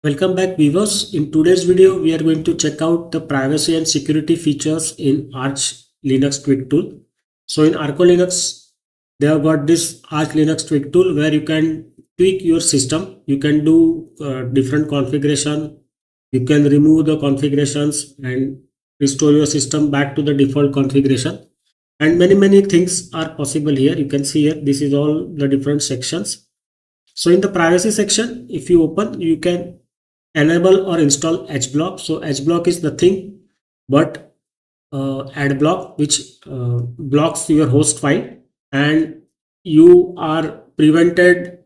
Welcome back viewers. In today's video, we are going to check out the privacy and security features in Arch Linux Tweak tool. So in Arco Linux, they have got this Arch Linux Tweak tool where you can tweak your system. You can do different configuration. You can remove the configurations and restore your system back to the default configuration. And many things are possible here. You can see here, this is all the different sections. So in the privacy section, if you open, you can enable or install HBlock. So HBlock is the thing, but AdBlock, which blocks your host file, and you are prevented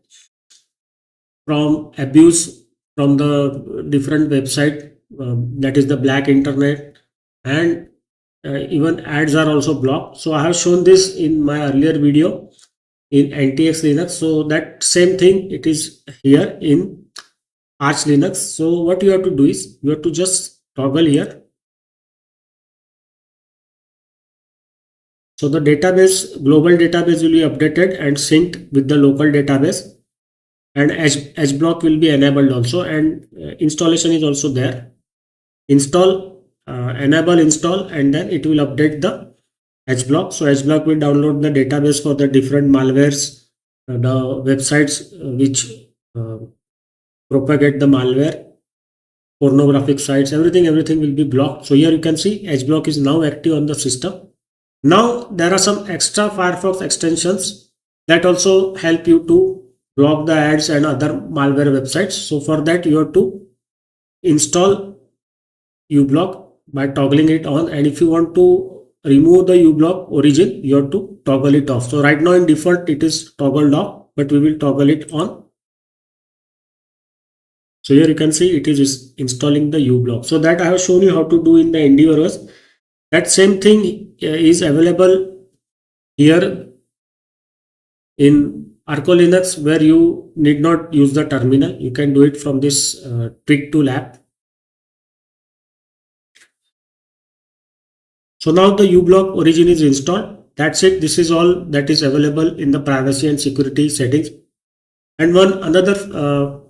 from abuse from the different website, that is the black internet, and even ads are also blocked. So I have shown this in my earlier video in NTX Linux. So that same thing it is here in Arch Linux. So what you have to do is you have to just toggle here. So the database, global database will be updated and synced with the local database, and HBlock will be enabled also, and installation is also there. Install, enable install, and then it will update the HBlock. So HBlock will download the database for the different malwares, the websites which propagate the malware, pornographic sites, everything will be blocked. So here you can see HBlock is now active on the system. Now there are some extra Firefox extensions that also help you to block the ads and other malware websites. So for that you have to install uBlock by toggling it on, and if you want to remove the uBlock origin, you have to toggle it off. So right now in default it is toggled off, but we will toggle it on. So here you can see it is installing the uBlock. So that I have shown you how to do in the Endeavour. That same thing is available here in Arco Linux, where you need not use the terminal. You can do it from this Tweak tool app. So now the uBlock origin is installed. That's it. This is all that is available in the privacy and security settings. And another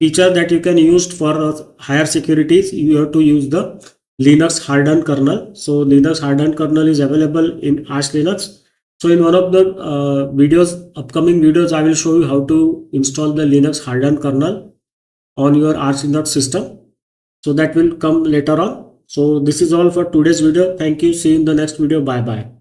feature that you can use for higher securities, you have to use the Linux hardened kernel. So Linux hardened kernel is available in Arch Linux. So in one of the upcoming videos, I will show you how to install the Linux hardened kernel on your Arch Linux system. So that will come later on. So this is all for today's video. Thank you. See you in the next video. Bye bye.